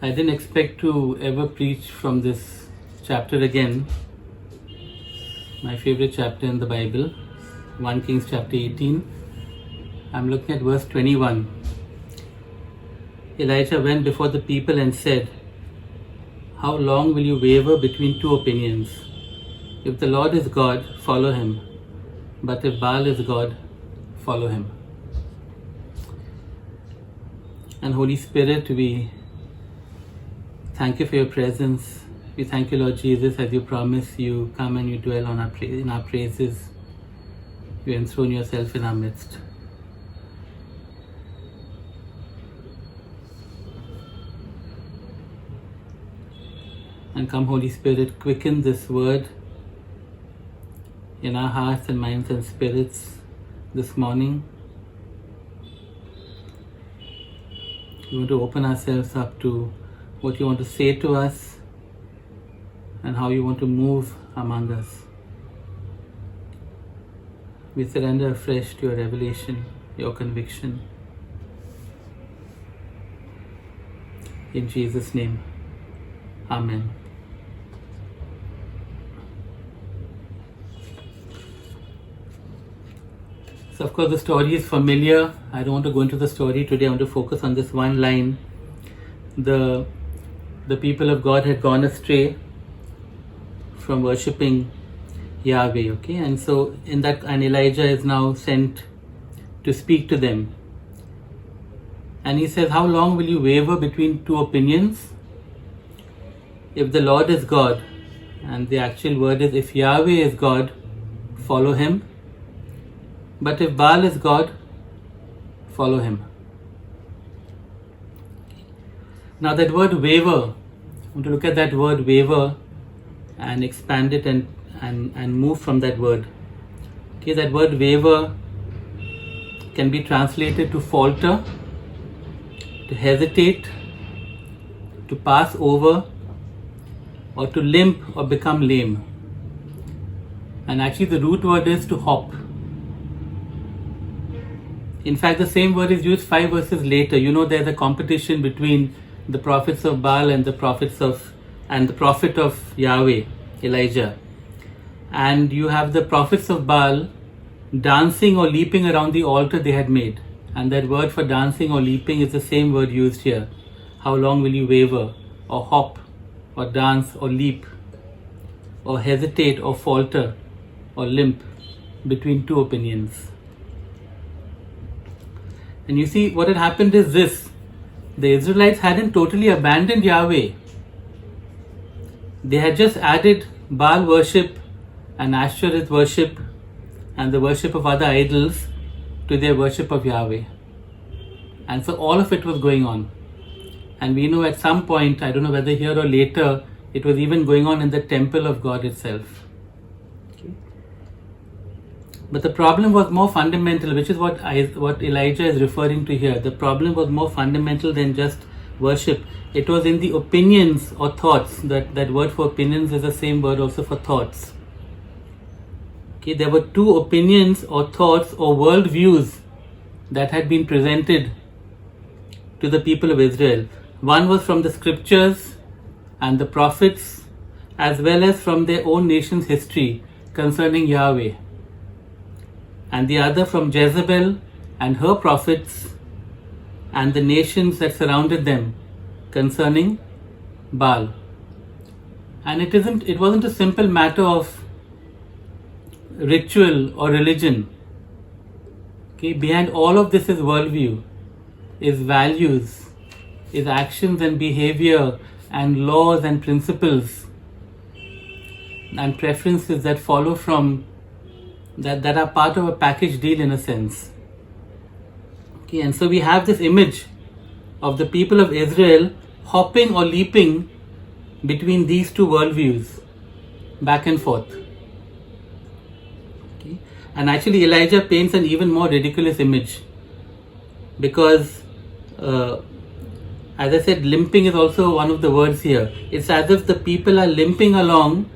I didn't expect to ever preach from this chapter again. My favorite chapter in the Bible, 1 Kings chapter 18. I'm looking at verse 21. Elijah went before the people and said, "How long will you waver between two opinions? If the Lord is God, follow him. But if Baal is God, follow him." And Holy Spirit, we thank you for your presence. We thank you, Lord Jesus, as you promise, you come and you dwell on in our praises. You enthrone yourself in our midst. And come, Holy Spirit, quicken this word in our hearts and minds and spirits this morning. We want to open ourselves up to what you want to say to us and how you want to move among us. We surrender afresh to your revelation, your conviction. In Jesus' name, Amen. So, of course, the story is familiar. I don't want to go into the story today. I want to focus on this one line. The people of God had gone astray from worshipping Yahweh, okay? And so and Elijah is now sent to speak to them. And he says, "How long will you waver between two opinions? If the Lord is God," and the actual word is, if Yahweh is God, follow him. But if Baal is God, follow him. Now that word waver, I want to look at that word waver and expand it and move from that word. Okay, that word waver can be translated to falter, to hesitate, to pass over, or to limp or become lame. And actually the root word is to hop. In fact, the same word is used 5 verses later. You know, there's a competition between the prophets of Baal and the prophet of Yahweh, Elijah. And you have the prophets of Baal dancing or leaping around the altar they had made. And that word for dancing or leaping is the same word used here. How long will you waver, or hop, or dance, or leap, or hesitate, or falter, or limp between two opinions? And you see, what had happened is this: the Israelites hadn't totally abandoned Yahweh. They had just added Baal worship and Ashtoreth worship and the worship of other idols to their worship of Yahweh. And so all of it was going on. And we know at some point, I don't know whether here or later, it was even going on in the temple of God itself. But the problem was more fundamental, which is what Elijah is referring to here. The problem was more fundamental than just worship. It was in the opinions or thoughts. That word for opinions is the same word also for thoughts. Okay, there were two opinions or thoughts or worldviews that had been presented to the people of Israel. One was from the scriptures and the prophets, as well as from their own nation's history concerning Yahweh. And the other from Jezebel and her prophets and the nations that surrounded them concerning Baal. And it wasn't a simple matter of ritual or religion. Okay, behind all of this is worldview, is values, is actions and behavior and laws and principles and preferences that follow from that are part of a package deal in a sense. Okay, and so we have this image of the people of Israel hopping or leaping between these two worldviews, back and forth. Okay. And actually Elijah paints an even more ridiculous image, because as I said, limping is also one of the words here. It's as if the people are limping along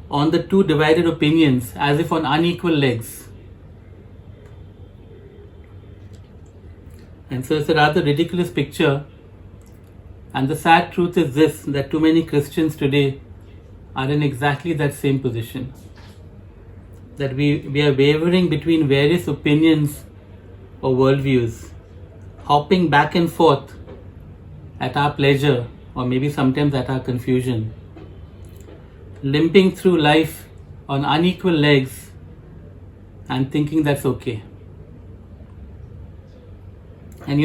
on the two divided opinions, as if on unequal legs. And so it's a rather ridiculous picture And the sad truth is this, that too many Christians today are in exactly that same position. That we are wavering between various opinions or worldviews, hopping back and forth at our pleasure or maybe sometimes at our confusion, limping through life on unequal legs and thinking that's okay. And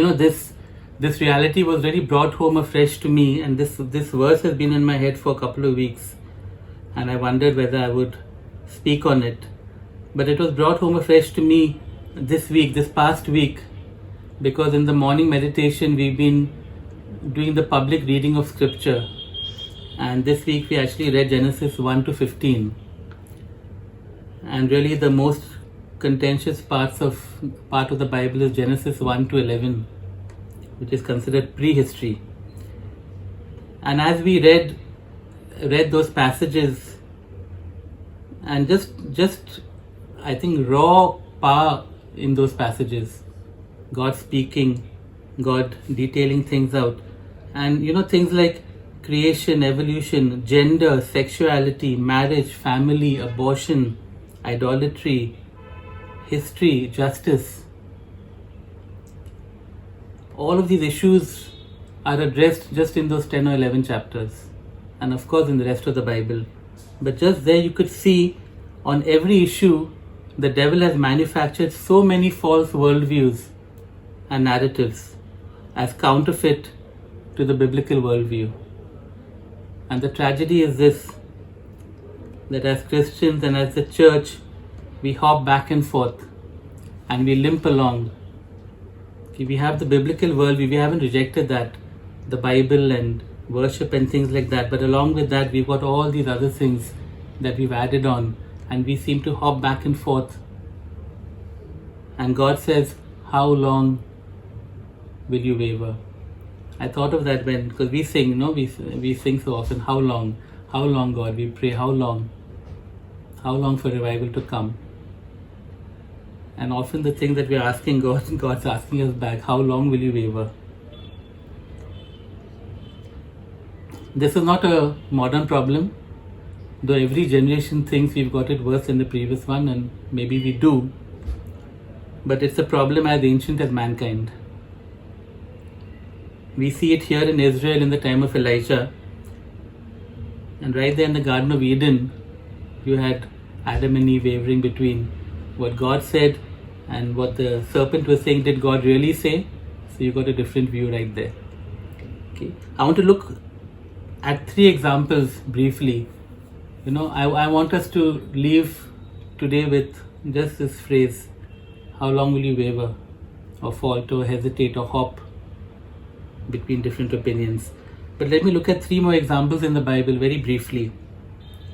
this reality was really brought home afresh to me, and this verse has been in my head for a couple of weeks, and I wondered whether I would speak on it. But it was brought home afresh to me this past week, because in the morning meditation we've been doing the public reading of scripture, and this week we actually read Genesis 1 to 15, and really the most contentious part of the Bible is Genesis 1 to 11, which is considered prehistory. And as we read those passages, and just I think raw power in those passages, God speaking, God detailing things out, and things like creation, evolution, gender, sexuality, marriage, family, abortion, idolatry, history, justice. All of these issues are addressed just in those 10 or 11 chapters, and of course in the rest of the Bible. But just there you could see on every issue the devil has manufactured so many false worldviews and narratives as counterfeit to the biblical worldview. And the tragedy is this, that as Christians and as the church, we hop back and forth and we limp along. We have the biblical worldview, we haven't rejected that, the Bible and worship and things like that, but along with that we've got all these other things that we've added on, and we seem to hop back and forth. And God says, how long will you waver? I thought of that because we sing, we sing so often, how long God, we pray, how long for revival to come? And often the thing that we're asking God, God's asking us back, how long will you waver? This is not a modern problem, though every generation thinks we've got it worse than the previous one, and maybe we do, but it's a problem as ancient as mankind. We see it here in Israel in the time of Elijah, and right there in the Garden of Eden, you had Adam and Eve wavering between what God said and what the serpent was saying. Did God really say? So you got a different view right there. Okay, I want to look at 3 examples briefly. I want us to leave today with just this phrase, how long will you waver or falter or hesitate or hop between different opinions? But let me look at 3 more examples in the Bible very briefly.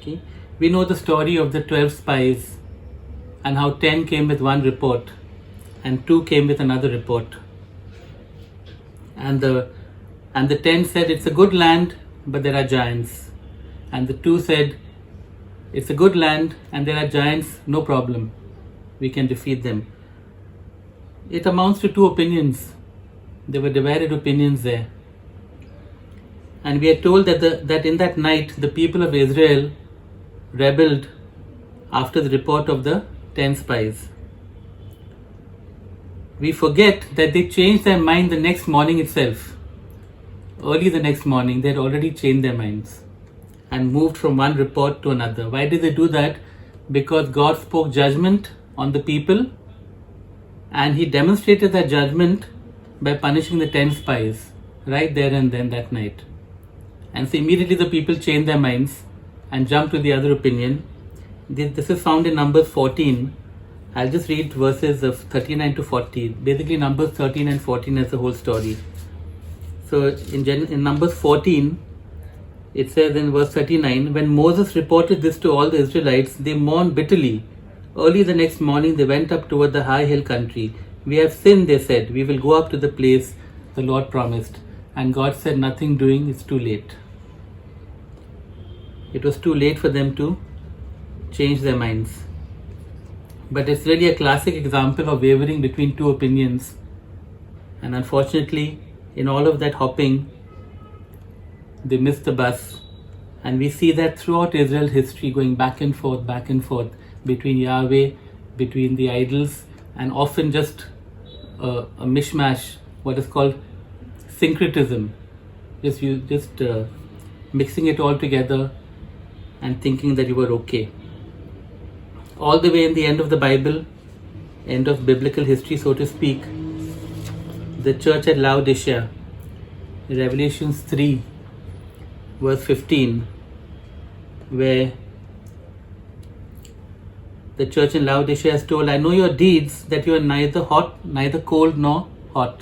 Okay, we know the story of the 12 spies and how 10 came with one report and 2 came with another report. And the 10 said, it's a good land, but there are giants. And the 2 said, it's a good land and there are giants, no problem, we can defeat them. It amounts to 2 opinions. There were divided opinions there. And we are told that in that night the people of Israel rebelled after the report of the 10 spies. We forget that they changed their mind the next morning itself. Early the next morning, they had already changed their minds and moved from one report to another. Why did they do that? Because God spoke judgment on the people, and He demonstrated that judgment by punishing the 10 spies right there and then that night. And so immediately the people changed their minds and jumped to the other opinion. This is found in Numbers 14. I'll just read verses of 39 to 40. Basically Numbers 13 and 14 is the whole story. So in Numbers 14, it says in verse 39, when Moses reported this to all the Israelites, they mourned bitterly. Early the next morning they went up toward the high hill country. We have sinned, they said. We will go up to the place the Lord promised. And God said, nothing doing, it's too late. It was too late for them to change their minds. But it's really a classic example of wavering between 2 opinions. And unfortunately, in all of that hopping, they miss the bus. And we see that throughout Israel history, going back and forth between Yahweh, between the idols, and often just a mishmash, what is called syncretism. Just mixing it all together and thinking that you were okay. All the way in the end of the Bible, end of biblical history, so to speak, the church at Laodicea, Revelations 3, verse 15, where the church in Laodicea is told, I know your deeds, that you are neither hot, neither cold nor hot.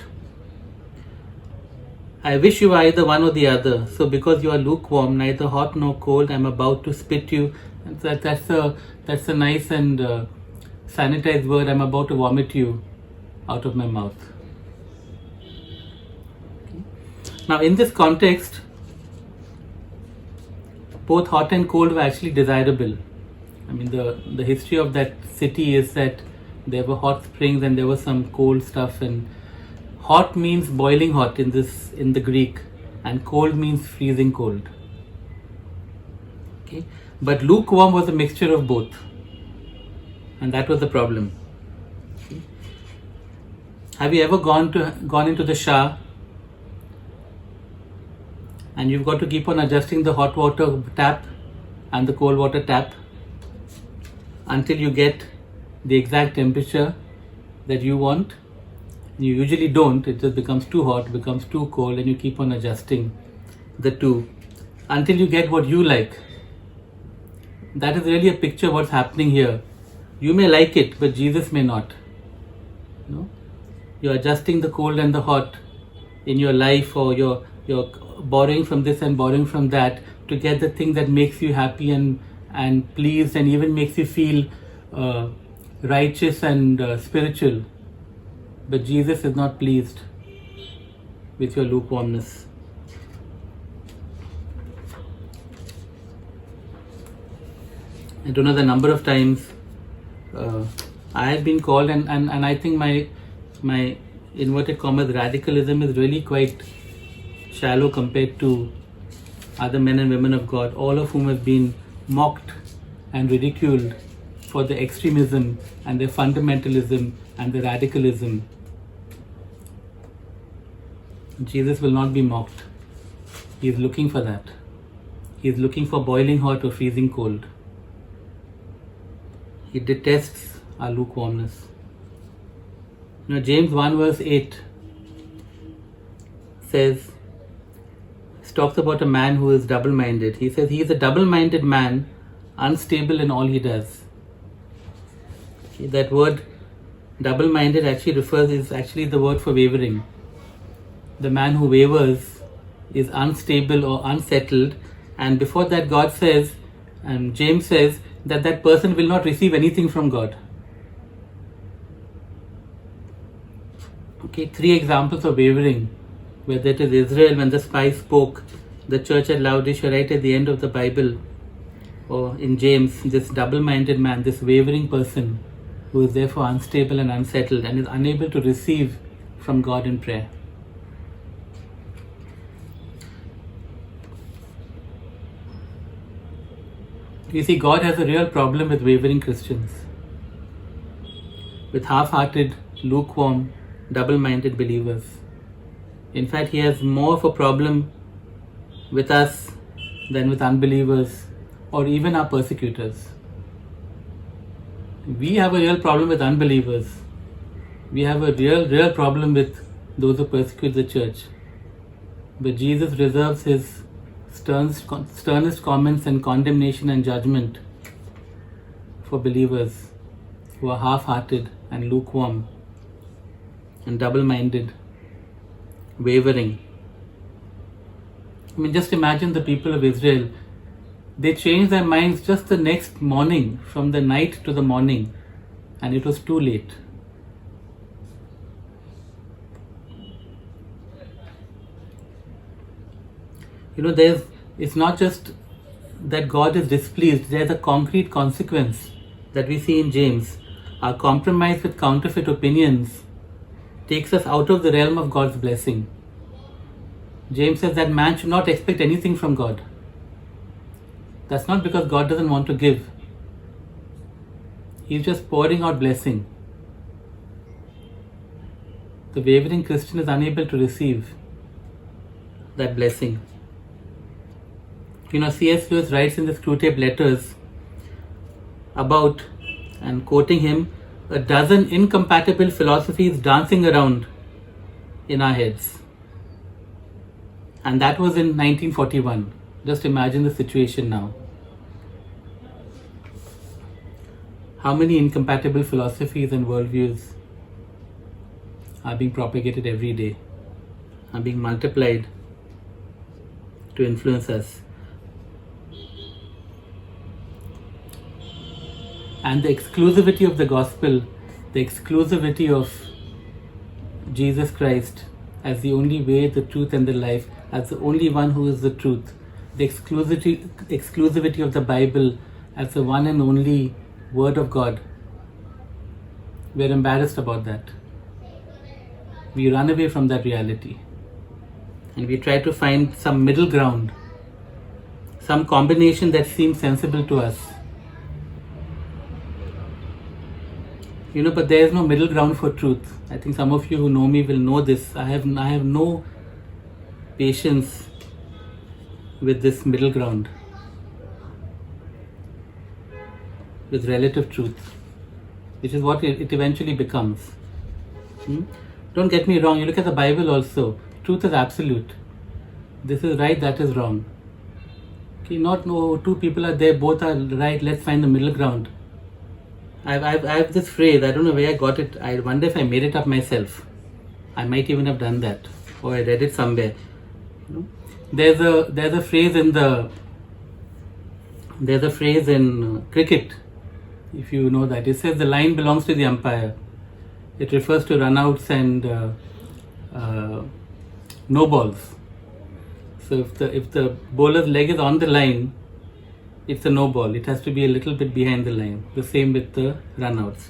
I wish you were either one or the other. So because you are lukewarm, neither hot nor cold, I am about to spit you. That's a nice and sanitized word. I am about to vomit you out of my mouth. Now in this context, both hot and cold were actually desirable. I mean, the history of that city is that there were hot springs and there was some cold stuff, and hot means boiling hot in the Greek, and cold means freezing cold. Okay, but lukewarm was a mixture of both, and that was the problem. Okay. Have you ever gone into the shower and you've got to keep on adjusting the hot water tap and the cold water tap until you get the exact temperature that you want? You usually don't. It just becomes too hot, becomes too cold, and you keep on adjusting the two until you get what you like. That is really a picture of what's happening here. You may like it, but Jesus may not. No? You're adjusting the cold and the hot in your life, or you're borrowing from this and borrowing from that to get the thing that makes you happy and pleased, and even makes you feel righteous and spiritual. But Jesus is not pleased with your lukewarmness. I don't know the number of times I have been called, and I think my inverted commas radicalism is really quite shallow compared to other men and women of God, all of whom have been mocked and ridiculed for their extremism and their fundamentalism and their radicalism. Jesus will not be mocked. He is looking for that. He is looking for boiling hot or freezing cold. He detests our lukewarmness. Now James 1 verse 8 talks about a man who is double-minded. He says he is a double-minded man, unstable in all he does. Okay, that word double-minded is actually the word for wavering. The man who wavers is unstable or unsettled, and before that God says, and James says, that person will not receive anything from God. Okay, 3 examples of wavering, whether it is Israel when the spies spoke, the church at Laodicea right at the end of the Bible, or in James, this double-minded man, this wavering person who is therefore unstable and unsettled and is unable to receive from God in prayer. You see, God has a real problem with wavering Christians, with half-hearted, lukewarm, double-minded believers. In fact, He has more of a problem with us than with unbelievers or even our persecutors. We have a real problem with unbelievers. We have a real problem with those who persecute the church. But Jesus reserves His sternest comments and condemnation and judgment for believers who are half-hearted and lukewarm and double-minded, wavering. I mean, just imagine the people of Israel. They changed their minds just the next morning, from the night to the morning, and it was too late. You know, it's not just that God is displeased, there's a concrete consequence that we see in James. Our compromise with counterfeit opinions takes us out of the realm of God's blessing. James says that man should not expect anything from God. That's not because God doesn't want to give. He's just pouring out blessing. The wavering Christian is unable to receive that blessing. C.S. Lewis writes in the Screwtape Letters about, and quoting him, a dozen incompatible philosophies dancing around in our heads. And that was in 1941. Just imagine the situation now. How many incompatible philosophies and worldviews are being propagated every day, are being multiplied to influence us. And the exclusivity of the gospel, the exclusivity of Jesus Christ as the only way, the truth and the life, as the only one who is the truth, the exclusivity of the Bible as the one and only Word of God. We're embarrassed about that. We run away from that reality. And we try to find some middle ground, some combination that seems sensible to us. But there is no middle ground for truth. I think some of you who know me will know this. I have no patience with this middle ground, with relative truth, which is what it eventually becomes. Don't get me wrong, you look at the Bible also, truth is absolute. This is right, that is wrong. Okay, not no two people are there, both are right, let's find the middle ground. I have this phrase, I don't know where I got it, I wonder if I made it up myself. I might even have done that, or I read it somewhere. There's a phrase in cricket, if you know that. It says the line belongs to the umpire. It refers to runouts and no balls. So if the bowler's leg is on the line, it's a no ball. It has to be a little bit behind the line. The same with the runouts.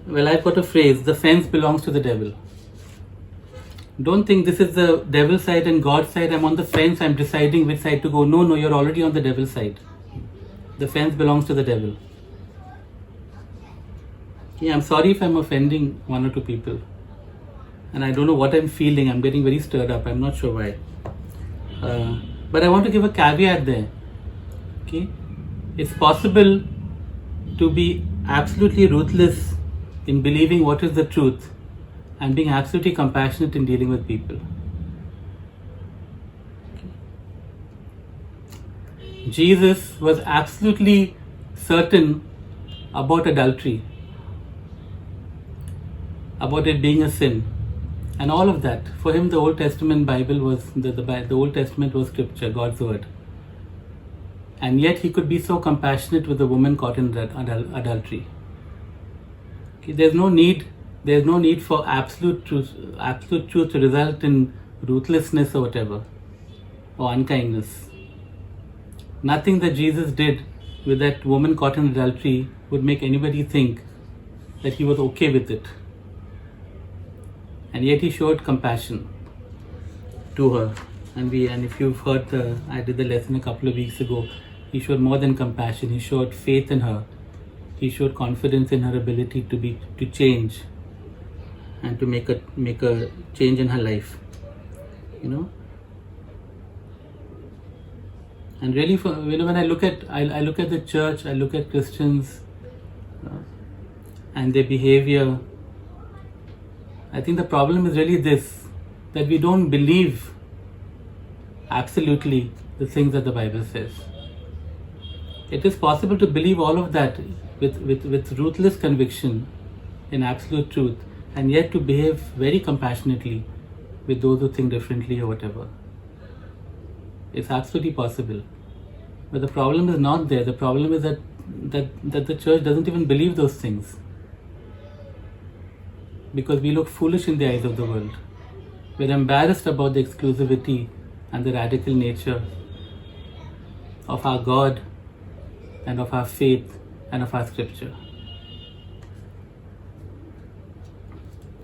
Well, I've got a phrase, the fence belongs to the devil. Don't think this is the devil's side and God's side. I'm on the fence, I'm deciding which side to go. No, you're already on the devil's side. The fence belongs to the devil. Yeah, I'm sorry if I'm offending one or two people. And I don't know what I'm feeling. I'm getting very stirred up. I'm not sure why. But I want to give a caveat there. Okay? It's possible to be absolutely ruthless in believing what is the truth and being absolutely compassionate in dealing with people. Okay. Jesus was absolutely certain about adultery, about it being a sin, and all of that. For him, the Old Testament Bible was the Old Testament was scripture, God's word. And yet he could be so compassionate with a woman caught in adultery. Okay, there's no need for absolute truth to result in ruthlessness or whatever, or unkindness. Nothing that Jesus did with that woman caught in adultery would make anybody think that he was okay with it. And yet he showed compassion to her. And if you've heard I did the lesson a couple of weeks ago, he showed more than compassion. He showed faith in her. He showed confidence in her ability to change and to make a change in her life. And really, when I look at the church, I look at Christians and their behavior. I think the problem is really this, that we don't believe absolutely the things that the Bible says. It is possible to believe all of that with ruthless conviction in absolute truth, and yet to behave very compassionately with those who think differently or whatever. It's absolutely possible. But the problem is not there. The problem is that the church doesn't even believe those things. Because we look foolish in the eyes of the world. We're embarrassed about the exclusivity and the radical nature of our God and of our faith and of our scripture.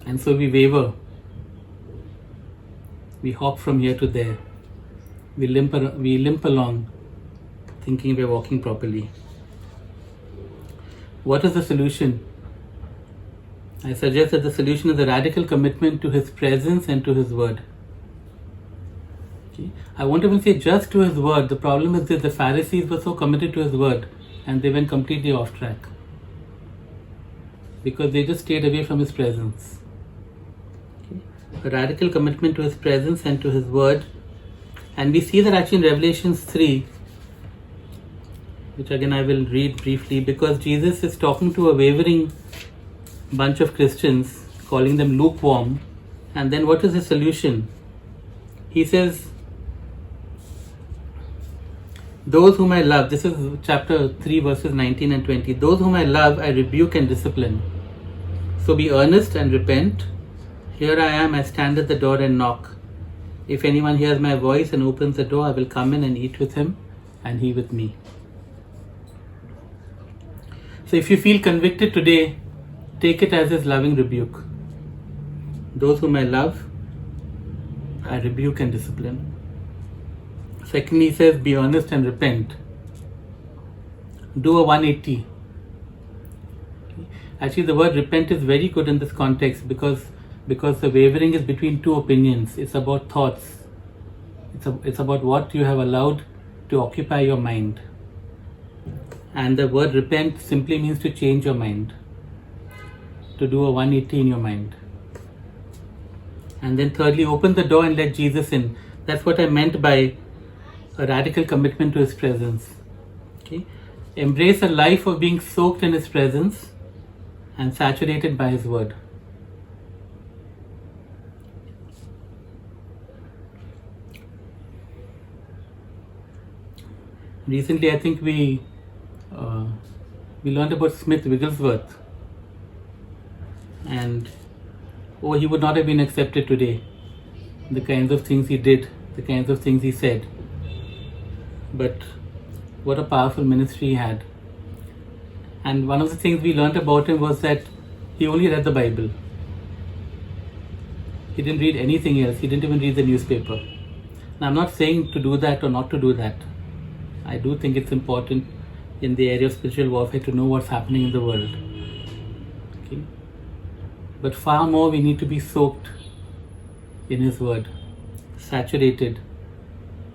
And so we waver. We hop from here to there. We limp along, thinking we're walking properly. What is the solution? I suggest that the solution is a radical commitment to His presence and to His word. Okay. I won't even say just to His word. The problem is that the Pharisees were so committed to His word and they went completely off track because they just stayed away from His presence. Okay. A radical commitment to His presence and to His word. And we see that actually in Revelations 3, which again I will read briefly, because Jesus is talking to a wavering bunch of Christians, calling them lukewarm. And then what is the solution? He says, those whom I love, this is chapter 3 verses 19 and 20, those whom I love I rebuke and discipline. So be earnest and repent. Here I am, I stand at the door and knock. If anyone hears my voice and opens the door, I will come in and eat with him and he with me. So if you feel convicted today, take it as His loving rebuke. Those whom I love, I rebuke and discipline. Secondly, He says, be honest and repent. Do a 180. Actually, the word repent is very good in this context because the wavering is between two opinions. It's about thoughts. It's about what you have allowed to occupy your mind. And the word repent simply means to change your mind, to do a 180 in your mind. And then thirdly, open the door and let Jesus in. That's what I meant by a radical commitment to His presence. Okay? Embrace a life of being soaked in His presence and saturated by His word. Recently, I think we learned about Smith Wigglesworth, and he would not have been accepted today. The kinds of things he did, the kinds of things he said. But what a powerful ministry he had. And one of the things we learned about him was that he only read the Bible. He didn't read anything else. He didn't even read the newspaper. Now, I'm not saying to do that or not to do that. I do think it's important in the area of spiritual warfare to know what's happening in the world. Okay? But far more, we need to be soaked in His word, saturated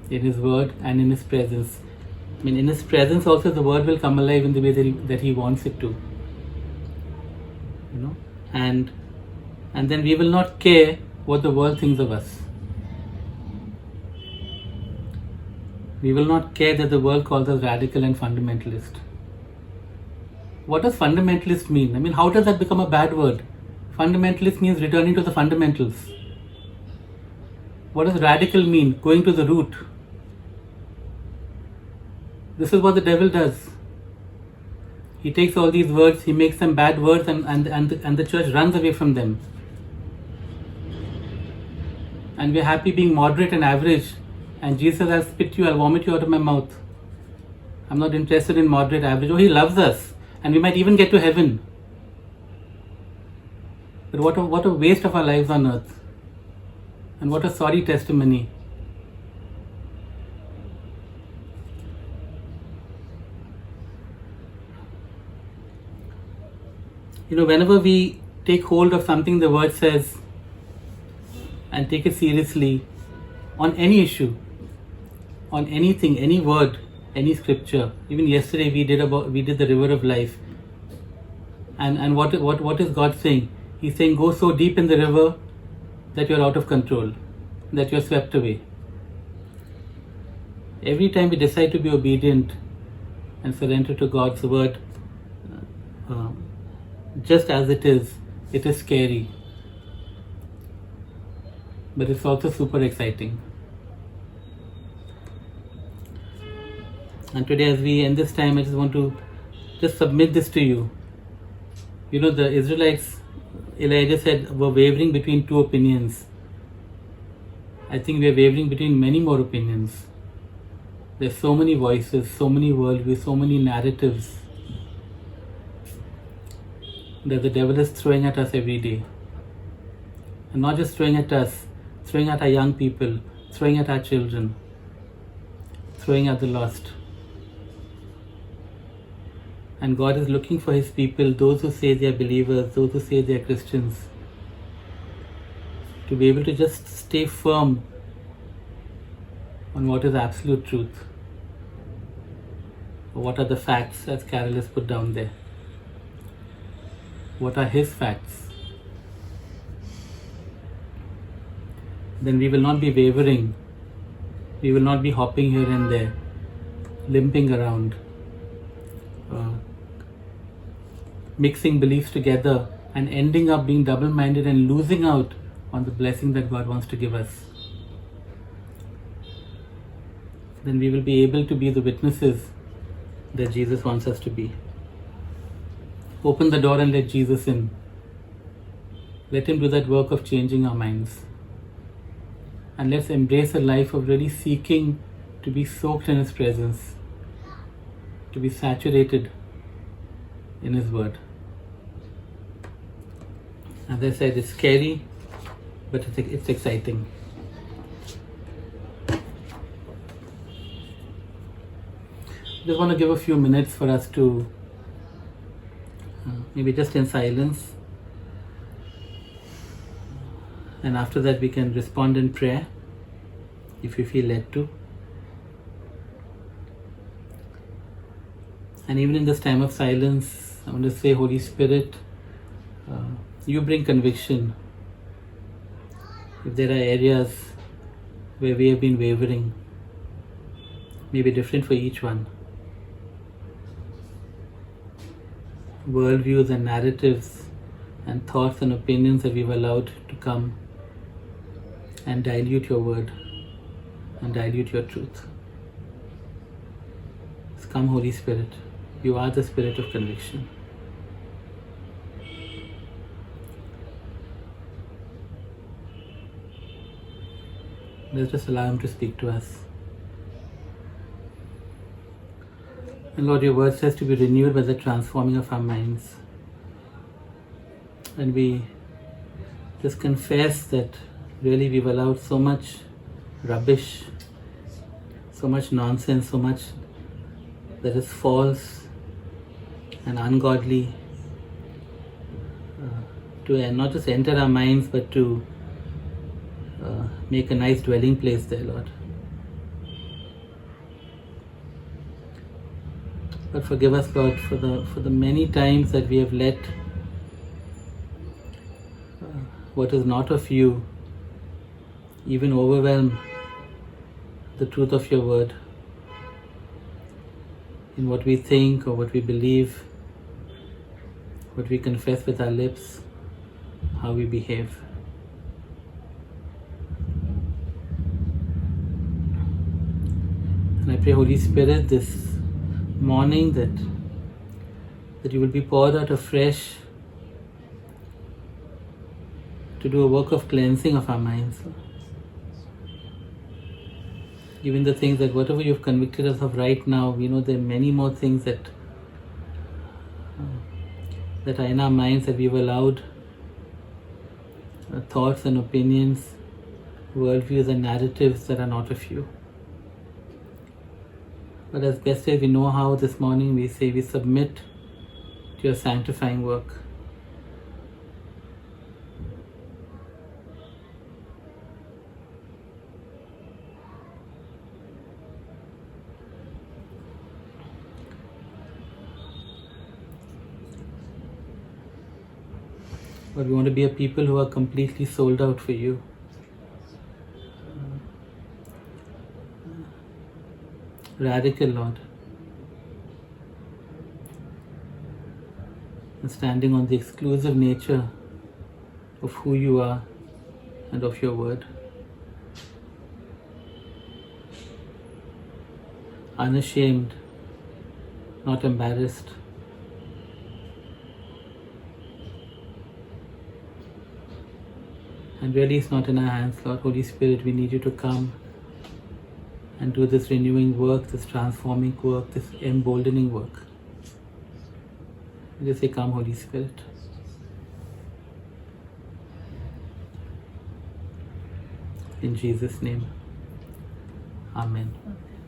in His word and in His presence. I mean, in His presence also the word will come alive in the way that He wants it to. You know, and then we will not care what the world thinks of us. We will not care that the world calls us radical and fundamentalist. What does fundamentalist mean? I mean, how does that become a bad word? Fundamentalist means returning to the fundamentals. What does radical mean? Going to the root. This is what the devil does. He takes all these words, he makes them bad words, and the church runs away from them. And we're happy being moderate and average. And Jesus says, I'll spit you, I'll vomit you out of my mouth. I'm not interested in moderate, average. Oh, He loves us. And we might even get to heaven. But what a waste of our lives on earth. And what a sorry testimony. You know, whenever we take hold of something the word says and take it seriously on any issue, on anything, any word, any scripture. Even yesterday we did the river of life. And what is God saying? He's saying, go so deep in the river that you're out of control, that you're swept away. Every time we decide to be obedient and surrender to God's word, just as it is scary. But it's also super exciting. And today, as we end this time, I just want to submit this to you. You know, the Israelites, Elijah said, were wavering between two opinions. I think we are wavering between many more opinions. There's so many voices, so many worldviews, so many narratives that the devil is throwing at us every day. And not just throwing at us, throwing at our young people, throwing at our children, throwing at the lost. And God is looking for His people, those who say they are believers, those who say they are Christians, to be able to just stay firm on what is absolute truth. What are the facts, as Carol has put down there? What are His facts? Then we will not be wavering. We will not be hopping here and there, limping around, mixing beliefs together and ending up being double-minded and losing out on the blessing that God wants to give us. Then we will be able to be the witnesses that Jesus wants us to be. Open the door and let Jesus in. Let Him do that work of changing our minds. And let's embrace a life of really seeking to be soaked in His presence, to be saturated in His Word. As I said, it's scary, but it's exciting. Just want to give a few minutes for us to maybe just in silence, and after that we can respond in prayer if you feel led to. And even in this time of silence, I want to say, Holy Spirit, you bring conviction. If there are areas where we have been wavering, may be different for each one. Worldviews and narratives and thoughts and opinions that we've allowed to come and dilute your word and dilute your truth. So come, Holy Spirit. You are the Spirit of conviction. Let's just allow Him to speak to us. And Lord, your word says to be renewed by the transforming of our minds. And we just confess that really we've allowed so much rubbish, so much nonsense, so much that is false and ungodly to not just enter our minds, but to make a nice dwelling place there, Lord. But forgive us, Lord, for the many times that we have let what is not of you even overwhelm the truth of your word in what we think or what we believe, what we confess with our lips, how we behave. And I pray, Holy Spirit, this morning that you will be poured out afresh to do a work of cleansing of our minds. Even the things that whatever you've convicted us of right now, we know there are many more things that are in our minds that we've allowed thoughts and opinions, worldviews and narratives that are not of you. But as best as we know how, this morning we say we submit to your sanctifying work. But we want to be a people who are completely sold out for you. Radical, Lord. And standing on the exclusive nature of who you are and of your word. Unashamed, not embarrassed. And really it's not in our hands, Lord. Holy Spirit, we need you to come and do this renewing work, this transforming work, this emboldening work. We just say, come, Holy Spirit. In Jesus' name. Amen. Okay.